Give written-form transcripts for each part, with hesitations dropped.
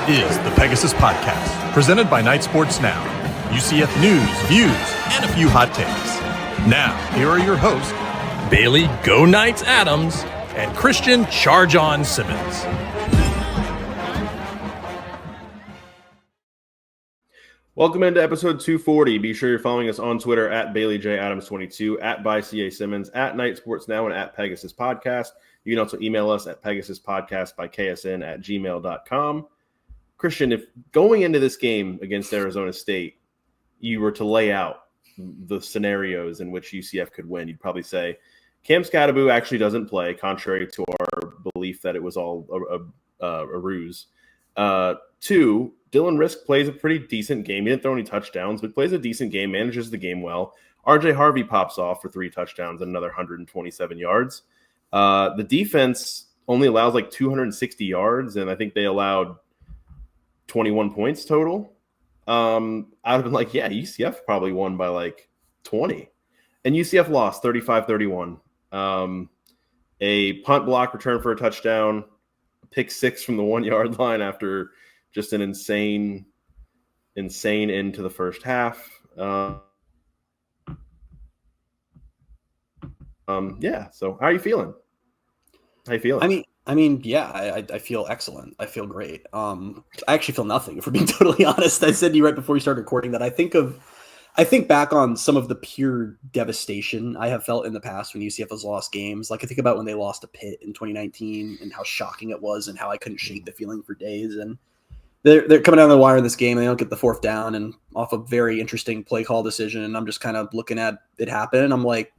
is the Pegasus Podcast, presented by Night Sports Now. UCF news, views, and a few hot takes. Now, here are your hosts, Bailey Go Knights Adams and Christian Charge On Simmons. Welcome into episode 240. Be sure you're following us on Twitter at BaileyJAdams22, at ByCASimmons, at Night Sports Now, and at Pegasus Podcast. You can also email us at PegasusPodcast@ksn@gmail.com. Christian, if going into this game against Arizona State, you were to lay out the scenarios in which UCF could win, you'd probably say Cam Skattebo actually doesn't play, contrary to our belief that it was all a ruse. 2, Dylan Risk plays a pretty decent game. He didn't throw any touchdowns, but plays a decent game, manages the game well. RJ Harvey pops off for 3 touchdowns and another 127 yards. The defense only allows like 260 yards, and I think they allowed 21 points total. I'd have been like, yeah, UCF probably won by like 20. And UCF lost 35-31. A punt block return for a touchdown, pick 6 from the 1-yard line after just an insane end to the first half. Yeah, so how are you feeling? I mean, yeah, I feel excellent. I feel great. I actually feel nothing, if we're being totally honest. I said to you right before we started recording that I think back on some of the pure devastation I have felt in the past when UCF has lost games. Like I think about when they lost to Pitt in 2019 and how shocking it was and how I couldn't shake the feeling for days. And they're coming down the wire in this game and they don't get the 4th down and off a very interesting play call decision. And I'm just kind of looking at it happen. And I'm like,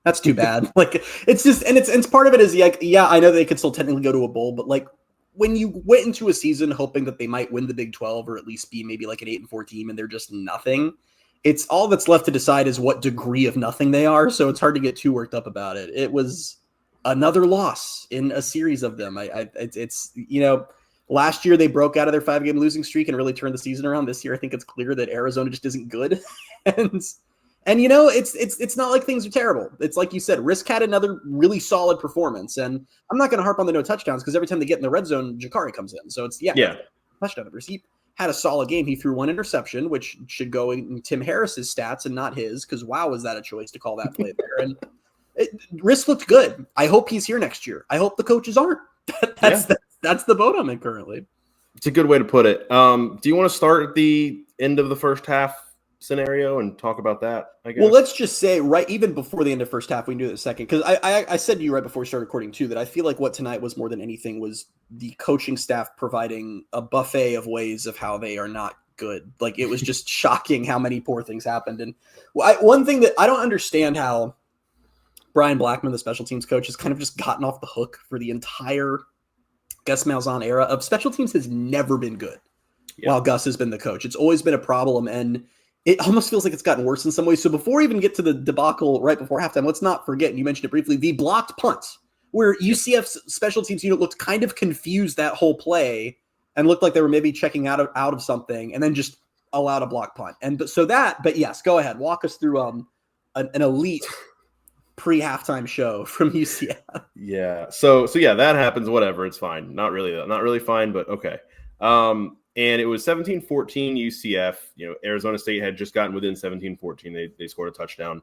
that's too bad. Like it's just, and it's part of it is like, yeah, I know they could still technically go to a bowl, but like when you went into a season hoping that they might win the Big 12 or at least be maybe like an 8-4 team and they're just nothing, it's all that's left to decide is what degree of nothing they are. So it's hard to get too worked up about it. It was another loss in a series of them. It's last year they broke out of their 5-game losing streak and really turned the season around. This year, I think it's clear that Arizona just isn't good. And it's not like things are terrible. It's like you said, Risk had another really solid performance. And I'm not going to harp on the no touchdowns because every time they get in the red zone, Jakari comes in. So it's, touchdown numbers. He had a solid game. He threw 1 interception, which should go in Tim Harris's stats and not his, because wow, was that a choice to call that play there. And Risk looked good. I hope he's here next year. I hope the coaches aren't. That's the boat I'm in currently. It's a good way to put it. Do you want to start at the end of the first half scenario and talk about that, I guess? Well, let's just say even before the end of first half, we can do it in a second. Because I said to you right before we started recording too, that I feel like what tonight was more than anything was the coaching staff providing a buffet of ways of how they are not good. Like it was just shocking how many poor things happened. And one thing that I don't understand how Brian Blackman, the special teams coach, has kind of just gotten off the hook for the entire Gus Malzahn era of special teams has never been good while Gus has been the coach. It's always been a problem. And it almost feels like it's gotten worse in some ways. So before we even get to the debacle right before halftime, let's not forget, and you mentioned it briefly, the blocked punt, where UCF's special teams unit looked kind of confused that whole play and looked like they were maybe checking out of something and then just allowed a block punt. But yes, go ahead. Walk us through an elite pre-halftime show from UCF. Yeah. So that happens. Whatever. It's fine. Not really fine, but okay. And it was 17-14 UCF. Arizona State had just gotten within 17-14. They scored a touchdown.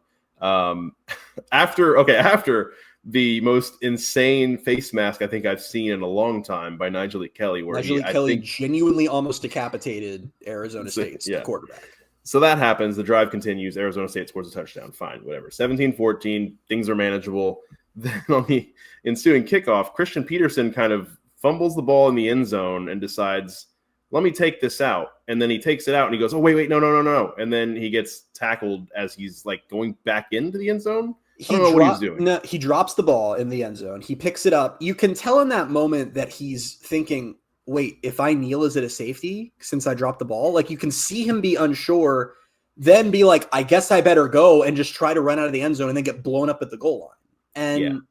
After the most insane face mask I think I've seen in a long time by Nigel Kelly, where Kelly genuinely almost decapitated Arizona State's quarterback. So that happens. The drive continues. Arizona State scores a touchdown. Fine, whatever. 17-14. Things are manageable. Then on the ensuing kickoff, Christian Peterson kind of fumbles the ball in the end zone and decides, let me take this out. And then he takes it out and he goes, oh, wait, no. And then he gets tackled as he's like going back into the end zone. I don't know what he's doing. No, he drops the ball in the end zone. He picks it up. You can tell in that moment that he's thinking, wait, if I kneel, is it a safety since I dropped the ball? Like you can see him be unsure, then be like, I guess I better go and just try to run out of the end zone and then get blown up at the goal line. And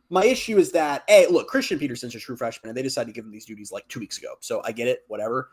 my issue is that, look, Christian Peterson's a true freshman and they decided to give him these duties like 2 weeks ago. So I get it, whatever.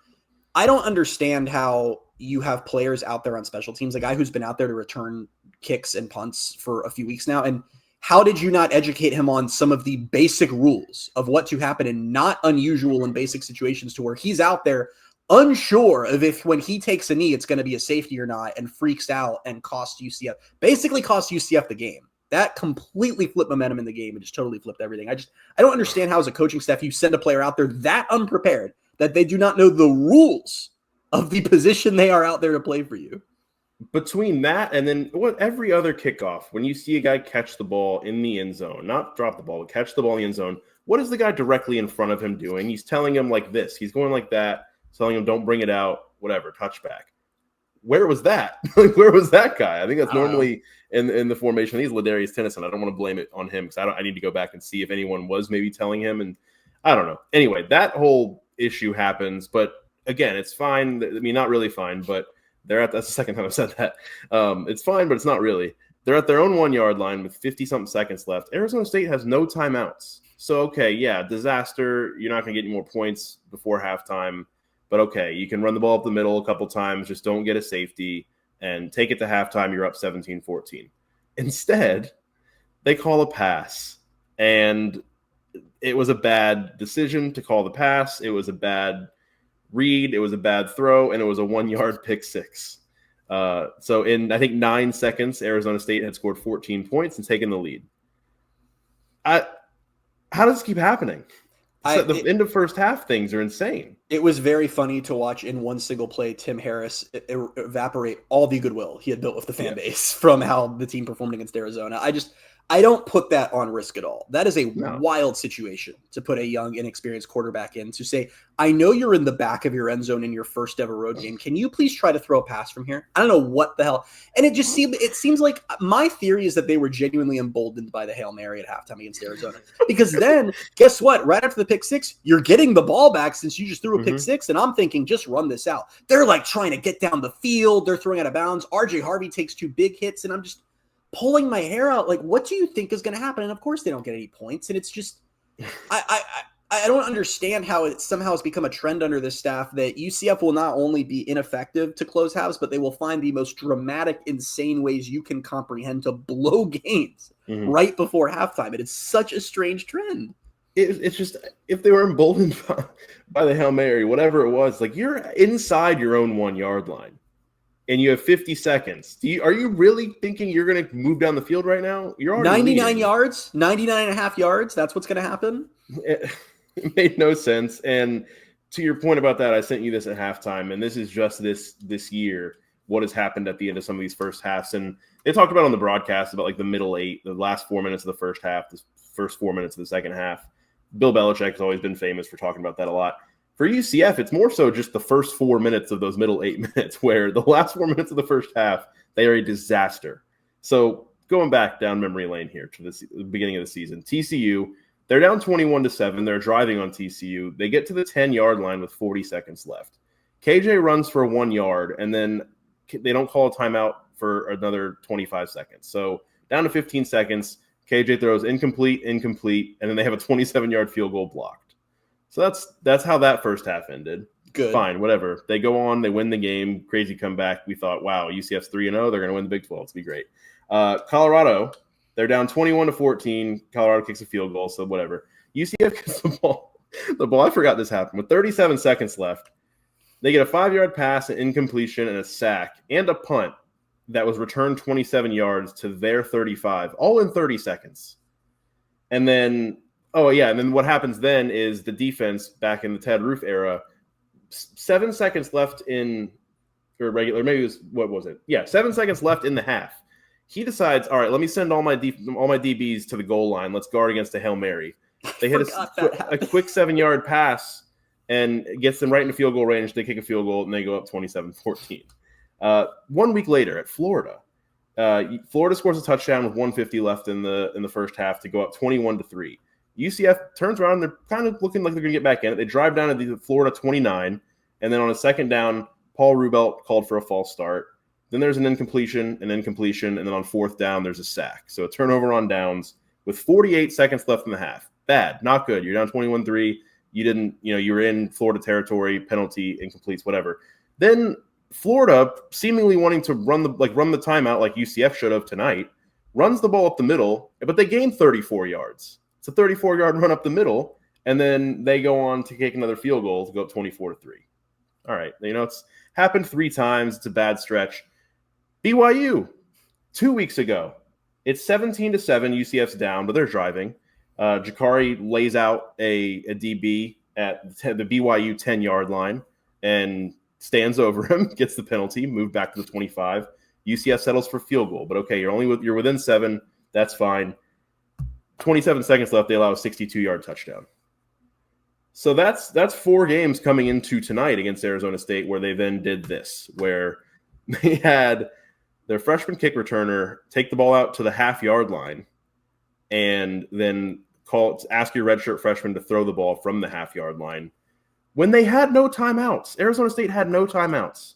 I don't understand how you have players out there on special teams, a guy who's been out there to return kicks and punts for a few weeks now. And how did you not educate him on some of the basic rules of what to happen in not unusual and basic situations to where he's out there unsure of if when he takes a knee, it's going to be a safety or not, and freaks out and cost UCF the game. That completely flipped momentum in the game and just totally flipped everything. I don't understand how as a coaching staff you send a player out there that unprepared that they do not know the rules of the position they are out there to play for you. Between that and then every other kickoff, when you see a guy catch the ball in the end zone, not drop the ball, but catch the ball in the end zone, what is the guy directly in front of him doing? He's telling him like this. He's going like that, telling him don't bring it out, whatever, touchback. Where was that? Where was that guy? I think that's normally in the formation. He's Ladarius Tennyson. I don't want to blame it on him because I need to go back and see if anyone was maybe telling him. And I don't know. Anyway, that whole issue happens. But again, it's fine. I mean, not really fine, but that's the second time I've said that. It's fine, but it's not really. They're at their own 1 yard line with 50-something seconds left. Arizona State has no timeouts. So, okay, yeah, disaster. You're not going to get any more points before halftime. But, okay, you can run the ball up the middle a couple times. Just don't get a safety and take it to halftime. You're up 17-14. Instead, they call a pass. And it was a bad decision to call the pass. It was a bad read, it was a bad throw, and it was a 1 yard pick six. So in, I think, 9 seconds, Arizona State had scored 14 points and taken the lead. How does this keep happening? The end of first half things are insane. It was very funny to watch in one single play Tim Harris evaporate all the goodwill he had built with the fan base from how the team performed against Arizona. I don't put that on risk at all. That is a wild situation to put a young, inexperienced quarterback in to say, I know you're in the back of your end zone in your first ever road game. Can you please try to throw a pass from here? I don't know what the hell. And it seems like my theory is that they were genuinely emboldened by the Hail Mary at halftime against Arizona. Because then, guess what? Right after the pick six, you're getting the ball back since you just threw a pick six. And I'm thinking, just run this out. They're like trying to get down the field. They're throwing out of bounds. RJ Harvey takes 2 big hits. And I'm just pulling my hair out. Like, what do you think is going to happen? And of course they don't get any points. And it's just, I don't understand how it somehow has become a trend under this staff that UCF will not only be ineffective to close halves, but they will find the most dramatic, insane ways you can comprehend to blow games right before halftime. And it's such a strange trend. It's just, if they were emboldened by the Hail Mary, whatever it was, like, you're inside your own 1 yard line. And you have 50 seconds. Are you really thinking you're going to move down the field right now? You're already 99 leading. yards, 99 and a half yards. That's what's going to happen. It made no sense. And to your point about that, I sent you this at halftime. And this is just this year, what has happened at the end of some of these first halves. And they talked about on the broadcast about like the middle 8, the last 4 minutes of the first half, the first 4 minutes of the second half. Bill Belichick has always been famous for talking about that a lot. For UCF, it's more so just the first 4 minutes of those middle 8 minutes, where the last 4 minutes of the first half, they are a disaster. So going back down memory lane here to the beginning of the season, TCU, they're down 21-7. They're driving on TCU. They get to the 10-yard line with 40 seconds left. KJ runs for 1 yard, and then they don't call a timeout for another 25 seconds. So down to 15 seconds, KJ throws incomplete, and then they have a 27-yard field goal blocked. So that's how that first half ended. Good. Fine, whatever. They go on, they win the game, crazy comeback. We thought, wow, UCF's 3-0, they're going to win the Big 12. It's going to be great. Colorado, they're down 21-14. Colorado kicks a field goal, so whatever. UCF gets the ball. I forgot this happened. With 37 seconds left, they get a 5-yard pass, an incompletion, and a sack, and a punt that was returned 27 yards to their 35, all in 30 seconds. And then and then what happens then is the defense back in the Ted Roof era, 7 seconds left in – or regular – maybe it was – what was it? Yeah, 7 seconds left in the half. He decides, all right, let me send all my DBs to the goal line. Let's guard against a Hail Mary. They hit a quick 7-yard pass and gets them right in the field goal range. They kick a field goal, and they go up 27-14. 1 week later at Florida, Florida scores a touchdown with 1:50 left in the first half to go up 21-3. UCF turns around. They're kind of looking like they're going to get back in it. They drive down to the Florida 29, and then on a second down, Paul Rubelt called for a false start. Then there's an incompletion, and then on fourth down, there's a sack. So a turnover on downs with 48 seconds left in the half. Bad, not good. You're down 21-3. You were in Florida territory, penalty, incompletes, whatever. Then Florida, seemingly wanting to run the timeout like UCF should have tonight, runs the ball up the middle, but they gain 34 yards. It's a 34-yard run up the middle, and then they go on to kick another field goal to go up 24-3. All right, it's happened 3 times. It's a bad stretch. BYU, 2 weeks ago, it's 17-7. UCF's down, but they're driving. Jakari lays out a DB at the BYU 10-yard line and stands over him, gets the penalty, moved back to the 25. UCF settles for field goal, but okay, you're within 7. That's fine. 27 seconds left. They allow a 62-yard touchdown. So that's 4 games coming into tonight against Arizona State where they then did this, where they had their freshman kick returner take the ball out to the half-yard line and then ask your redshirt freshman to throw the ball from the half-yard line when they had no timeouts. Arizona State had no timeouts.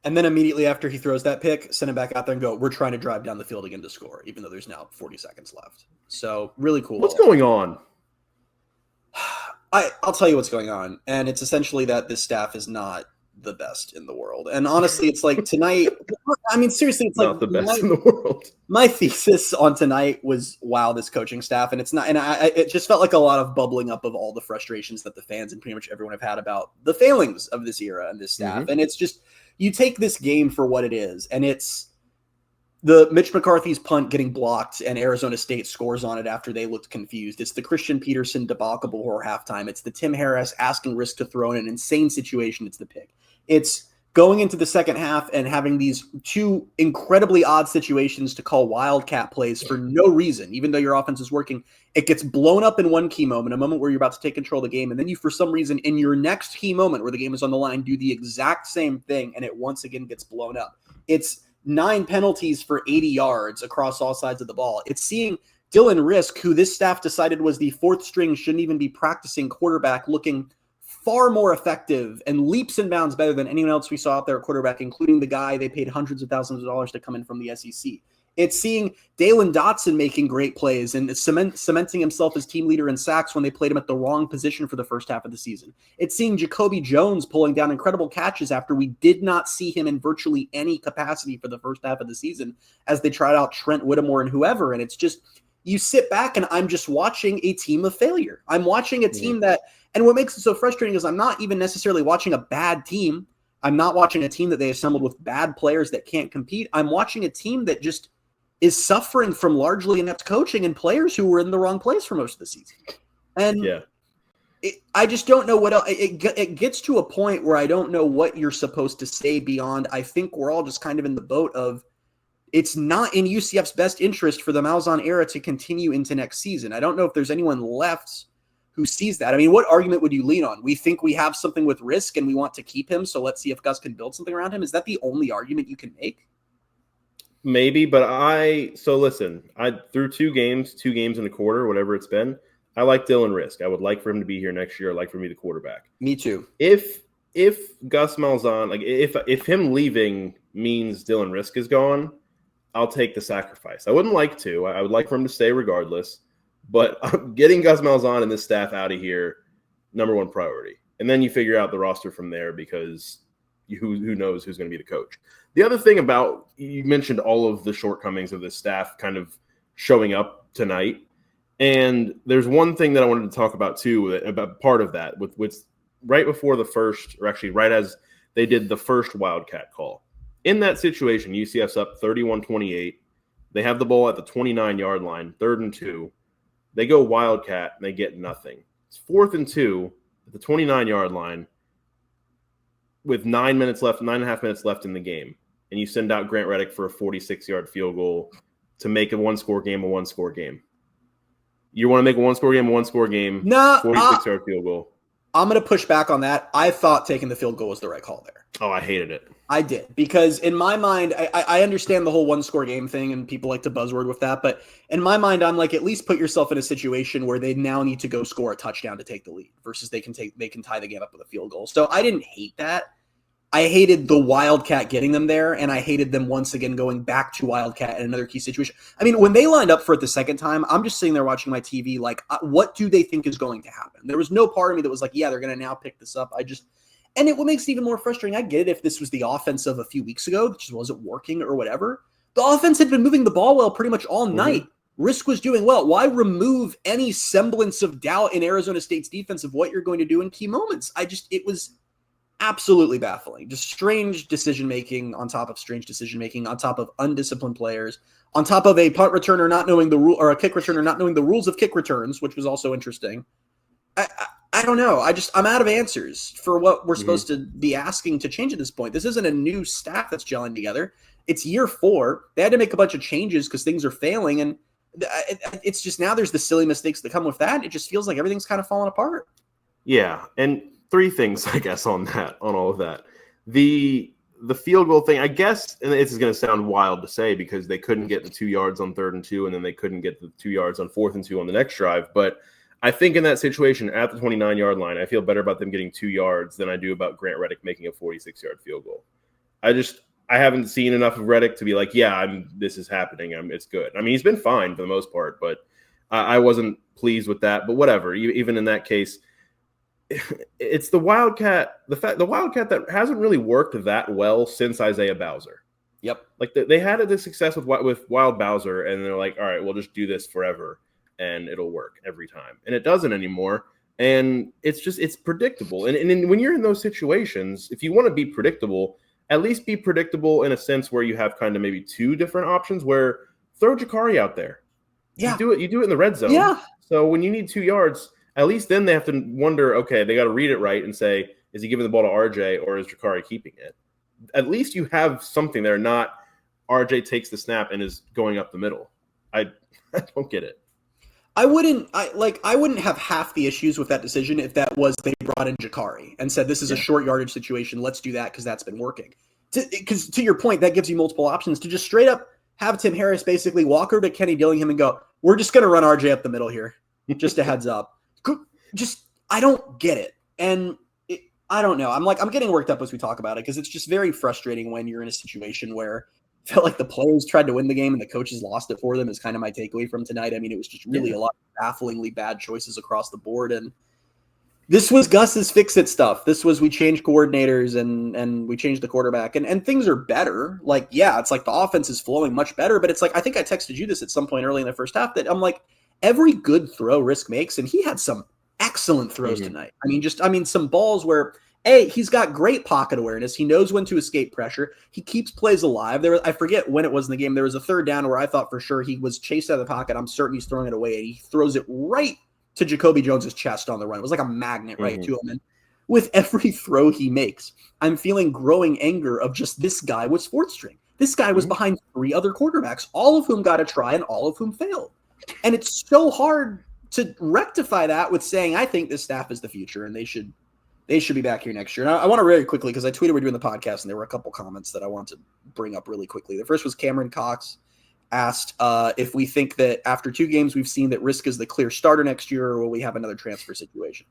And then immediately after he throws that pick, send him back out there and go, we're trying to drive down the field again to score, even though there's now 40 seconds left. So really cool. What's going on? I'll tell you what's going on. And it's essentially that this staff is not the best in the world. And honestly, it's like tonight, I mean, seriously, it's not like the best in the world. My thesis on tonight was, wow, this coaching staff. And it's not, and it just felt like a lot of bubbling up of all the frustrations that the fans and pretty much everyone have had about the failings of this era and this staff. Mm-hmm. And it's just, you take this game for what it is, and it's the Mitch McCarthy's punt getting blocked and Arizona State scores on it after they looked confused. It's the Christian Peterson debacle before halftime. It's the Tim Harris asking Risk to throw in an insane situation. It's the pick. It's going into the second half and having these 2 incredibly odd situations to call wildcat plays for no reason, even though your offense is working. It gets blown up in one key moment, a moment where you're about to take control of the game, and then you, for some reason, in your next key moment where the game is on the line, do the exact same thing, and it once again gets blown up. It's 9 penalties for 80 yards across all sides of the ball. It's seeing Dylan Risk, who this staff decided was the 4th string, shouldn't even be practicing quarterback, looking far more effective and leaps and bounds better than anyone else we saw out there at quarterback, including the guy they paid hundreds of thousands of dollars to come in from the SEC. It's seeing Dalen Dotson making great plays and cementing himself as team leader in sacks when they played him at the wrong position for the first half of the season. It's seeing Jacoby Jones pulling down incredible catches after we did not see him in virtually any capacity for the first half of the season as they tried out Trent Whittemore and whoever. And it's just, you sit back and I'm just watching a team of failure. I'm watching a team that, and what makes it so frustrating is I'm not even necessarily watching a bad team. I'm not watching a team that they assembled with bad players that can't compete. I'm watching a team that just is suffering from largely inept coaching and players who were in the wrong place for most of the season. And I just don't know what else. It gets to a point where I don't know what you're supposed to say beyond, I think we're all just kind of in the boat of, it's not in UCF's best interest for the Malzahn era to continue into next season. I don't know if there's anyone left who sees that. I mean, what argument would you lean on? We think we have something with Risk and we want to keep him, so let's see if Gus can build something around him. Is that the only argument you can make? Maybe, but listen, through 2 games and a quarter, whatever it's been, I like Dylan Risk. I would like for him to be here next year. I'd like for him to be the quarterback. Me too. If Gus Malzahn, like if him leaving means Dylan Risk is gone, I'll take the sacrifice. I wouldn't like to. I would like for him to stay regardless, but getting Gus Malzahn and this staff out of here, number 1 priority. And then you figure out the roster from there because who knows who's going to be the coach. The other thing about, you mentioned all of the shortcomings of this staff kind of showing up tonight. And there's one thing that I wanted to talk about too, about part of that with right before the first, or actually right as they did the first Wildcat call. In that situation, UCF's up 31-28. They have the ball at the 29-yard line, 3rd and 2. They go Wildcat and they get nothing. It's 4th and 2 at the 29-yard line with 9.5 minutes left in the game. And you send out Grant Reddick for a 46-yard field goal to make a 1-score game a 1-score game. You want to make a 1-score game a 1-score game, 46-yard field goal. I'm going to push back on that. I thought taking the field goal was the right call there. Oh, I hated it. I did, because in my mind, I understand the whole 1-score game thing, and people like to buzzword with that. But in my mind, I'm like, at least put yourself in a situation where they now need to go score a touchdown to take the lead versus they can tie the game up with a field goal. So I didn't hate that. I hated the Wildcat getting them there, and I hated them once again going back to Wildcat in another key situation. I mean, when they lined up for it the second time, I'm just sitting there watching my TV like, what do they think is going to happen? There was no part of me that was like, yeah, they're going to now pick this up. What makes it even more frustrating, I get it if this was the offense of a few weeks ago that just wasn't working or whatever, The offense had been moving the ball well pretty much all night. Risk was doing well. Why remove any semblance of doubt in Arizona State's defense of what you're going to do in key moments? It was absolutely baffling. Just strange decision-making on top of strange decision-making, on top of undisciplined players, on top of a punt returner not knowing the rule, or a kick returner not knowing the rules of kick returns, which was also interesting. I don't know. I'm out of answers for what we're supposed to be asking to change at this point. This isn't a new staff that's gelling together. It's year 4. They had to make a bunch of changes because things are failing, and it's just now there's the silly mistakes that come with that. It just feels like everything's kind of falling apart. Yeah, and 3 things, I guess, on all of that. The field goal thing, I guess, and this is going to sound wild to say because they couldn't get the 2 yards on 3rd and 2, and then they couldn't get the 2 yards on 4th and 2 on the next drive. But I think in that situation at the 29-yard line, I feel better about them getting 2 yards than I do about Grant Reddick making a 46-yard field goal. I haven't seen enough of Reddick to be like, this is happening. It's good. I mean, he's been fine for the most part, but I wasn't pleased with that. But whatever. Even in that case, it's the Wildcat. The Wildcat that hasn't really worked that well since Isaiah Bowser. Yep. Like they had this success with Wild Bowser, and they're like, all right, we'll just do this forever, and it'll work every time. And it doesn't anymore. And it's predictable. And when you're in those situations, if you want to be predictable, at least be predictable in a sense where you have kind of maybe 2 different options where throw Jakari out there. Yeah. You do it in the red zone. Yeah. So when you need 2 yards, at least then they have to wonder, okay, they got to read it right and say, is he giving the ball to RJ or is Jakari keeping it? At least you have something there, not RJ takes the snap and is going up the middle. I don't get it. I wouldn't have half the issues with that decision if that was they brought in Jakari and said this is a short yardage situation. Let's do that because that's been working. Because to your point, that gives you multiple options to just straight up have Tim Harris basically walk over to Kenny Dillingham and go, we're just going to run RJ up the middle here. Just a heads up. I don't get it. And I don't know. I'm getting worked up as we talk about it because it's just very frustrating when you're in a situation where I felt like the players tried to win the game and the coaches lost it for them is kind of my takeaway from tonight. I mean, it was just really a lot of bafflingly bad choices across the board. And this was Gus's fix-it stuff. This was we changed coordinators and we changed the quarterback and things are better. Like, it's like the offense is flowing much better, but it's like I think I texted you this at some point early in the first half that I'm like, every good throw Risk makes, and he had some excellent throws tonight. I mean, some balls where – he's got great pocket awareness. He knows when to escape pressure. He keeps plays alive. I forget when it was in the game. There was a 3rd down where I thought for sure he was chased out of the pocket. I'm certain he's throwing it away, and he throws it right to Jacoby Jones's chest on the run. It was like a magnet right to him. And with every throw he makes, I'm feeling growing anger of just this guy was 4th string. This guy was behind 3 other quarterbacks, all of whom got a try and all of whom failed. And it's so hard to rectify that with saying, I think this staff is the future and they should be back here next year. And I want to very quickly, because I tweeted we're doing the podcast, and there were a couple comments that I want to bring up really quickly. The first was Cameron Cox asked if we think that after 2 games we've seen that Risk is the clear starter next year, or will we have another transfer situation?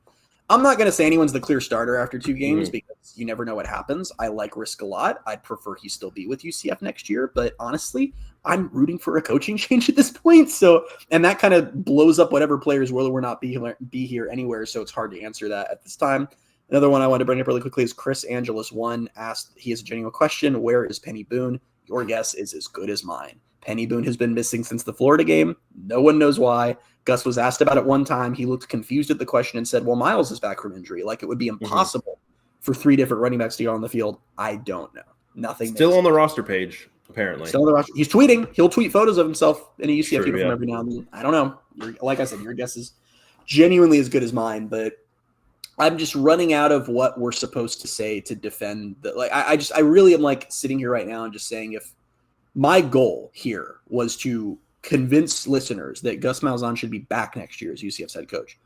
I'm not going to say anyone's the clear starter after 2 games because you never know what happens. I like Risk a lot. I'd prefer he still be with UCF next year. But honestly, I'm rooting for a coaching change at this point. So, and that kind of blows up whatever players will or not be here anywhere. So it's hard to answer that at this time. Another one I wanted to bring up really quickly is Chris Angeles 1 asked, he has a genuine question. Where is Penny Boone? Your guess is as good as mine. Penny Boone has been missing since the Florida game. No one knows why. Gus was asked about it one time. He looked confused at the question and said, well, Miles is back from injury. Like it would be impossible for 3 different running backs to get on the field. I don't know. Nothing. Still on the roster page, apparently. Still on the roster. He's tweeting. He'll tweet photos of himself in a UCF uniform every now and then. I don't know. Like I said, your guess is genuinely as good as mine, but I'm just running out of what we're supposed to say to defend the, like, I really am like sitting here right now and just saying, if my goal here was to convince listeners that Gus Malzahn should be back next year as UCF's head coach,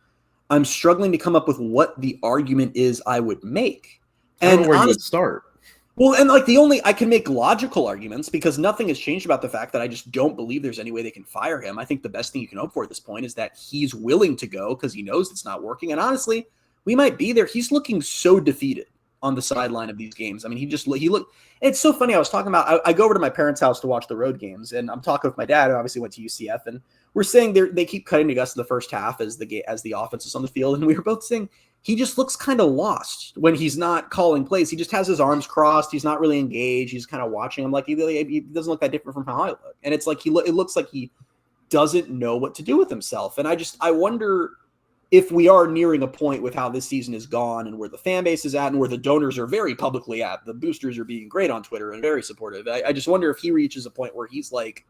I'm struggling to come up with what the argument is I would make. I don't know where you would start. Well, and like I can make logical arguments because nothing has changed about the fact that I just don't believe there's any way they can fire him. I think the best thing you can hope for at this point is that he's willing to go because he knows it's not working. And honestly, we might be there. He's looking so defeated on the sideline of these games. I mean, he looked. It's so funny. I was talking about. I go over to my parents' house to watch the road games, and I'm talking with my dad, who obviously went to UCF, and we're saying they keep cutting to Gus in the first half as the offense is on the field, and we were both saying he just looks kind of lost when he's not calling plays. He just has his arms crossed. He's not really engaged. He's kind of watching him like he doesn't look that different from how I look. And it's like it looks like he doesn't know what to do with himself. And I wonder if we are nearing a point with how this season is gone and where the fan base is at and where the donors are very publicly at. The boosters are being great on Twitter and very supportive. I just wonder if he reaches a point where he's like,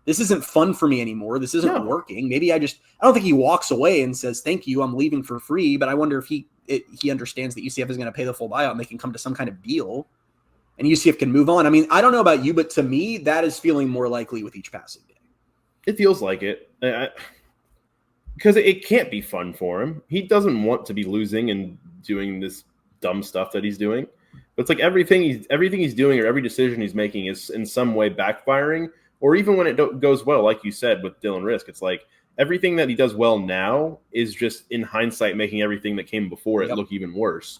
this isn't fun for me anymore. This isn't working. Maybe I don't think he walks away and says, thank you, I'm leaving for free. But I wonder if he understands that UCF is going to pay the full buyout and they can come to some kind of deal and UCF can move on. I mean, I don't know about you, but to me, that is feeling more likely with each passing day. It feels like it. Because it can't be fun for him. He doesn't want to be losing and doing this dumb stuff that he's doing. But it's like everything he's doing or every decision he's making is in some way backfiring. Or even when it goes well, like you said with Dylan Risk, it's like everything that he does well now is just in hindsight making everything that came before it look even worse.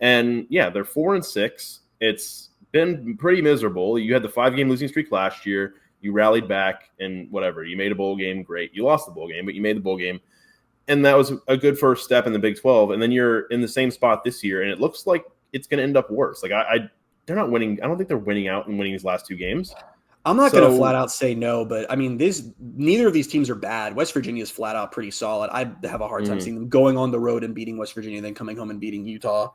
And yeah, they're 4-6. It's been pretty miserable. You had the 5-game losing streak last year. You rallied back and whatever. You made a bowl game, great. You lost the bowl game, but you made the bowl game. And that was a good first step in the Big 12. And then you're in the same spot this year, and it looks like it's going to end up worse. Like they're not winning. I don't think they're winning out and winning these last 2 games. I'm not going to flat out say no, but I mean, neither of these teams are bad. West Virginia is flat out pretty solid. I have a hard time seeing them going on the road and beating West Virginia, then coming home and beating Utah.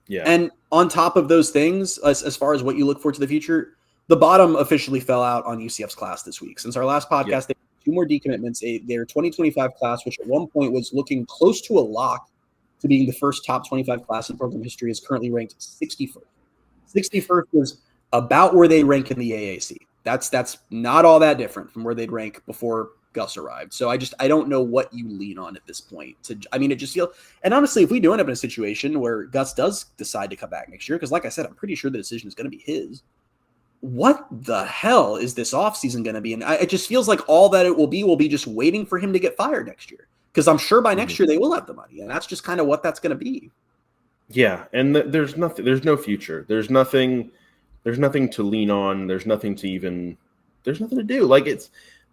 Yeah. And on top of those things, as far as what you look for to the future, the bottom officially fell out on UCF's class this week. Since our last podcast, they had 2 more decommitments. Their 2025 class, which at one point was looking close to a lock to being the first top 25 class in program history, is currently ranked 61st. 61st is about where they rank in the AAC. That's not all that different from where they'd rank before Gus arrived. So I don't know what you lean on at this point. It just feels, and honestly, if we do end up in a situation where Gus does decide to come back next year, because like I said, I'm pretty sure the decision is going to be his. What the hell is this offseason going to be? And it just feels like all that it will be just waiting for him to get fired next year. Because I'm sure by next year they will have the money. And that's just kind of what that's going to be. Yeah. And there's no future. There's nothing to lean on. There's nothing to do. Like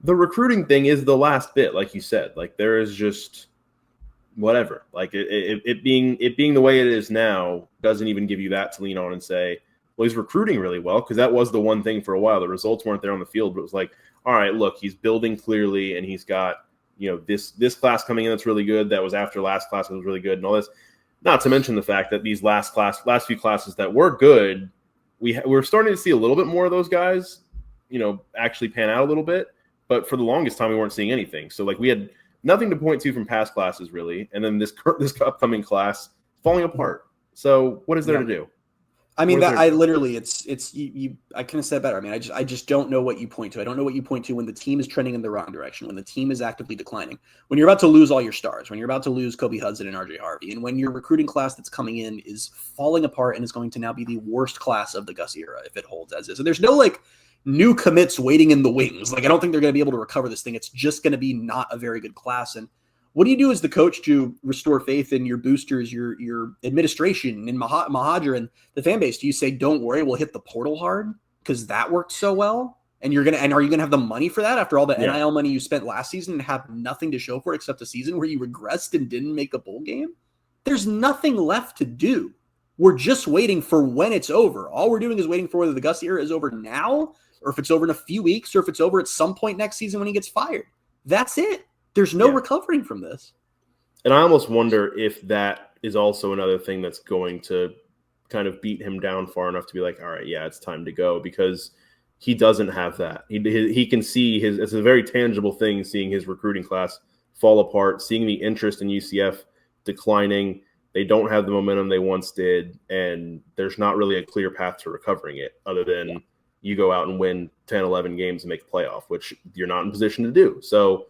the recruiting thing is the last bit, like you said. Like there is just whatever. Like it being the way it is now doesn't even give you that to lean on and say, well, he's recruiting really well, because that was the one thing for a while. The results weren't there on the field, but it was like, all right, look, he's building clearly, and he's got this class coming in that's really good. That was after last class that was really good, and all this. Not to mention the fact that these last few classes that were good, we're starting to see a little bit more of those guys, actually pan out a little bit. But for the longest time, we weren't seeing anything. So like we had nothing to point to from past classes really, and then this upcoming class falling apart. So what is there to do? I mean, I literally, I couldn't have said better. I mean, I just don't know what you point to. I don't know what you point to when the team is trending in the wrong direction, when the team is actively declining, when you're about to lose all your stars, when you're about to lose Kobe Hudson and RJ Harvey, and when your recruiting class that's coming in is falling apart and is going to now be the worst class of the Gus era if it holds as is. So there's no like new commits waiting in the wings. Like I don't think they're going to be able to recover this thing. It's just going to be not a very good class. And what do you do as the coach to restore faith in your boosters, your administration, and Mahajer and the fan base? Do you say, don't worry, we'll hit the portal hard because that worked so well? And are you gonna have the money for that after all the NIL money you spent last season and have nothing to show for it except a season where you regressed and didn't make a bowl game? There's nothing left to do. We're just waiting for when it's over. All we're doing is waiting for whether the Gus era is over now, or if it's over in a few weeks, or if it's over at some point next season when he gets fired. That's it. There's no recovering from this. And I almost wonder if that is also another thing that's going to kind of beat him down far enough to be like, all right, yeah, it's time to go, because he doesn't have that. He can see it's a very tangible thing, seeing his recruiting class fall apart, seeing the interest in UCF declining. They don't have the momentum they once did, and there's not really a clear path to recovering it other than you go out and win 10, 11 games and make a playoff, which you're not in position to do. So,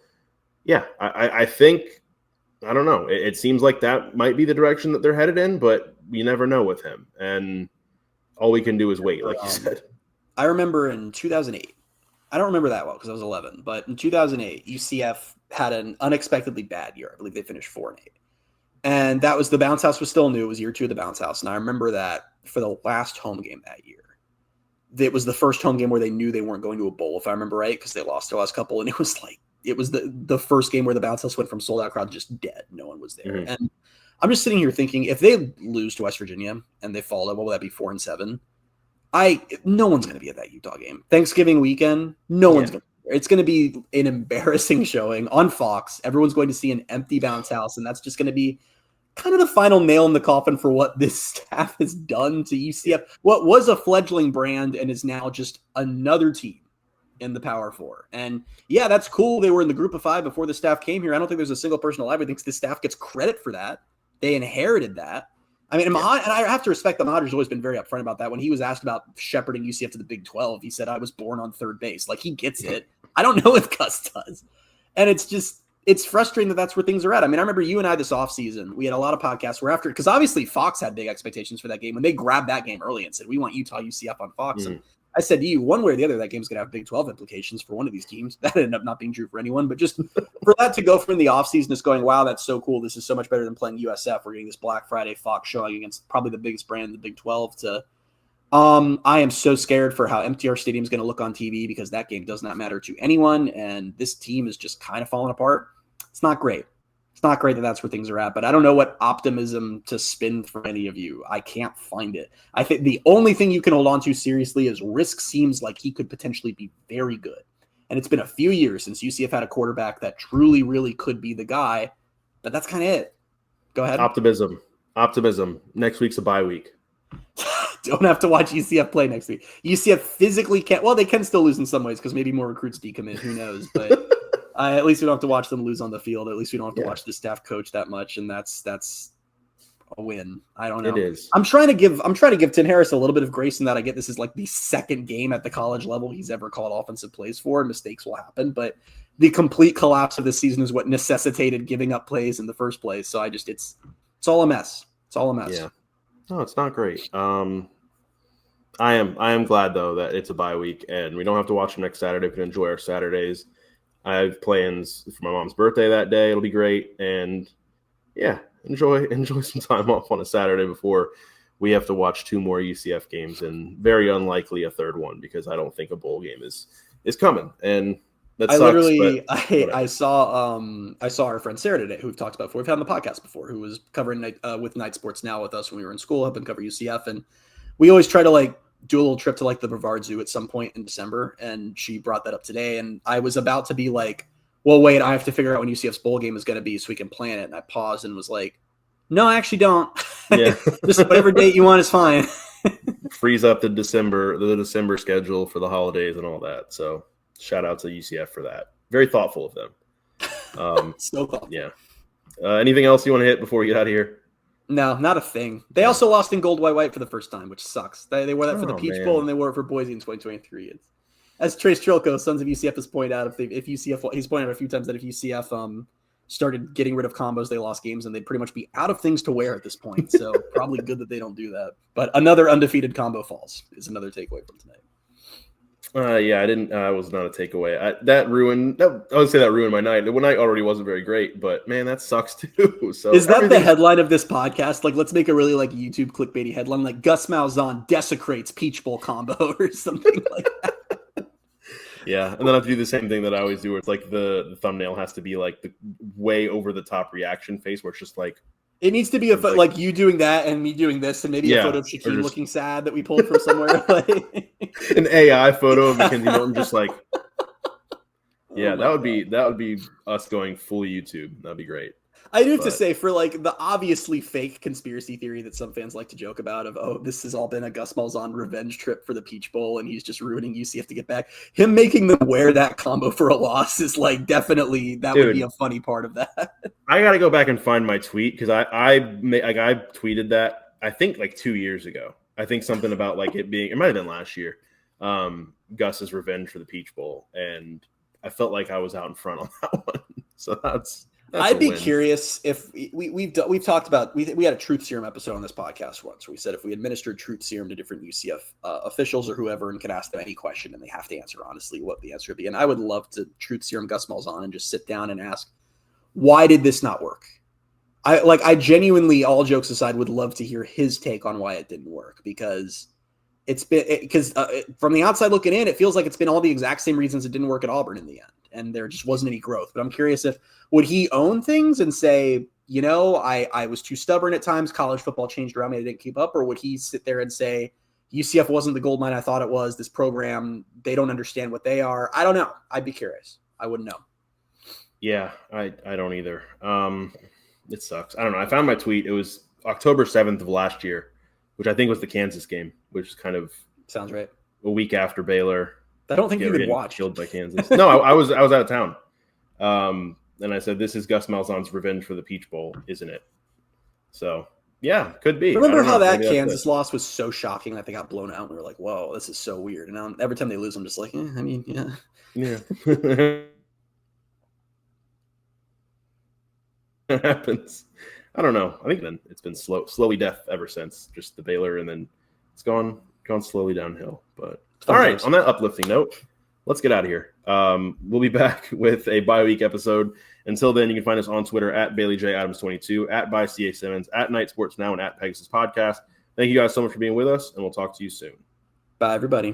yeah, I think, I don't know. It seems like that might be the direction that they're headed in, but you never know with him. And all we can do is wait, like you said. I remember in 2008, I don't remember that well because I was 11, but in 2008, UCF had an unexpectedly bad year. I believe they finished 4-8. And that was, the bounce house was still new. It was year 2 of the bounce house. And I remember that for the last home game that year, it was the first home game where they knew they weren't going to a bowl, if I remember right, because they lost their last couple. And it was like, it was the first game where the bounce house went from sold out crowd just dead. No one was there. Mm-hmm. And I'm just sitting here thinking, if they lose to West Virginia and they fall, what will that be, 4-7? No one's going to be at that Utah game. Thanksgiving weekend, no one's going to. It's going to be an embarrassing showing on Fox. Everyone's going to see an empty bounce house, and that's just going to be kind of the final nail in the coffin for what this staff has done to UCF. What was a fledgling brand and is now just another team in the Power Four. And yeah, that's cool. They were in the group of 5 before the staff came here. I don't think there's a single person alive who thinks the staff gets credit for that. They inherited that. I mean, and I have to respect that Mahar's always been very upfront about that. When he was asked about shepherding UCF to the Big 12, he said, I was born on third base. Like, he gets it. I don't know if Gus does. And it's frustrating that that's where things are at. I mean, I remember you and I this offseason, we had a lot of podcasts where after, because obviously Fox had big expectations for that game when they grabbed that game early and said, we want Utah UCF on Fox. And I said to you, one way or the other, that game's going to have Big 12 implications for one of these teams. That ended up not being true for anyone, but just for that to go from the offseason, just going, wow, that's so cool. This is so much better than playing USF. We're getting this Black Friday Fox showing against probably the biggest brand in the Big 12 to I am so scared for how empty our stadium is going to look on TV because that game does not matter to anyone. And this team is just kind of falling apart. It's not great. It's not great that that's where things are at, but I don't know what optimism to spin for any of you. I can't find it. I think the only thing you can hold on to seriously is Risk seems like he could potentially be very good. And it's been a few years since UCF had a quarterback that truly, really could be the guy, but that's kind of it. Go ahead. Optimism. Next week's a bye week. Don't have to watch UCF play next week. UCF physically can't. Well, they can still lose in some ways because maybe more recruits decommit. Who knows? But at least we don't have to watch them lose on the field. At least we don't have to watch the staff coach that much, and that's a win. I don't know. It is. I'm trying to give Tim Harris a little bit of grace in that. I get this is like the second game at the college level he's ever called offensive plays for. Mistakes will happen, but the complete collapse of this season is what necessitated giving up plays in the first place. So it's all a mess. It's all a mess. Yeah. No, it's not great. I am glad though that it's a bye week and we don't have to watch them next Saturday. We can enjoy our Saturdays. I have plans for my mom's birthday that day. It'll be great, and yeah, enjoy some time off on a Saturday before we have to watch 2 more UCF games and very unlikely a third one because I don't think a bowl game is coming. And that sucks. I saw our friend Sarah today, who we've talked about before. We've had on the podcast before, who was covering with Night Sports Now with us when we were in school, helping cover UCF, and we always try to do a little trip to the Brevard Zoo at some point in December. And she brought that up today. And I was about to be like, well, wait, I have to figure out when UCF's bowl game is going to be so we can plan it. And I paused and was like, no, I actually don't. Yeah. Just whatever date you want is fine. Freeze up the December schedule for the holidays and all that. So shout out to UCF for that. Very thoughtful of them. So thoughtful. Yeah. Anything else you want to hit before we get out of here? No, not a thing. They also lost in gold, white for the first time, which sucks. They wore that for the Peach Bowl, and they wore it for Boise in 2023. As Trace Trilko, Sons of UCF, has pointed out, he's pointed out a few times that if UCF started getting rid of combos, they lost games, and they'd pretty much be out of things to wear at this point. So probably good that they don't do that. But another undefeated combo falls is another takeaway from tonight. Yeah, I was not a takeaway. That ruined my night. The night already wasn't very great, but man, that sucks too. So is that the headline of this podcast? Let's make a really YouTube clickbaity headline, like Gus Malzahn desecrates Peach Bowl combo or something like that. Yeah, and then I have to do the same thing that I always do, where it's the thumbnail has to be the way over the top reation face, where it's just it needs to be you doing that and me doing this, and maybe a photo of Shaquille looking sad that we pulled from somewhere. An AI photo of Mackenzie Norton just that would be us going full YouTube. That'd be great. I do have to say, for the obviously fake conspiracy theory that some fans like to joke about of, this has all been a Gus Malzahn revenge trip for the Peach Bowl and he's just ruining UCF to get back. Him making them wear that combo for a loss is definitely would be a funny part of that. I got to go back and find my tweet because I tweeted that I think 2 years ago. I think something about it might have been last year. Gus's revenge for the Peach Bowl, and I felt like I was out in front on that one. So that's I'd be curious if we've talked about we had a truth serum episode on this podcast once where we said if we administered truth serum to different UCF officials or whoever and could ask them any question and they have to answer honestly what the answer would be. And I would love to truth serum Gus Malzahn and just sit down and ask, why did this not work? I genuinely, all jokes aside, would love to hear his take on why it didn't work because from the outside looking in, it feels like it's been all the exact same reasons it didn't work at Auburn in the end. And there just wasn't any growth. But I'm curious would he own things and say, I was too stubborn at times. College football changed around me. I didn't keep up. Or would he sit there and say, UCF wasn't the gold mine I thought it was. This program, they don't understand what they are. I don't know. I'd be curious. I wouldn't know. Yeah, I don't either. It sucks. I don't know. I found my tweet. It was October 7th of last year, which I think was the Kansas game, which is kind of sounds right. A week after Baylor. I don't think you would watch. Killed by Kansas. No, I was out of town. And I said, this is Gus Malzahn's revenge for the Peach Bowl, isn't it? So, yeah, could be. Remember how that Kansas loss was so shocking that they got blown out? And we were like, whoa, this is so weird. And now every time they lose, I'm just like, yeah. Yeah. It happens. I don't know. I think then it's been slowly death ever since. Just the Baylor, and then it's gone slowly downhill. But all right, on that uplifting note, let's get out of here. We'll be back with a bye-week episode. Until then, you can find us on Twitter at BaileyJAdams22, at @ByCA7, at Night Sports Now, and at Pegasus Podcast. Thank you guys so much for being with us, and we'll talk to you soon. Bye, everybody.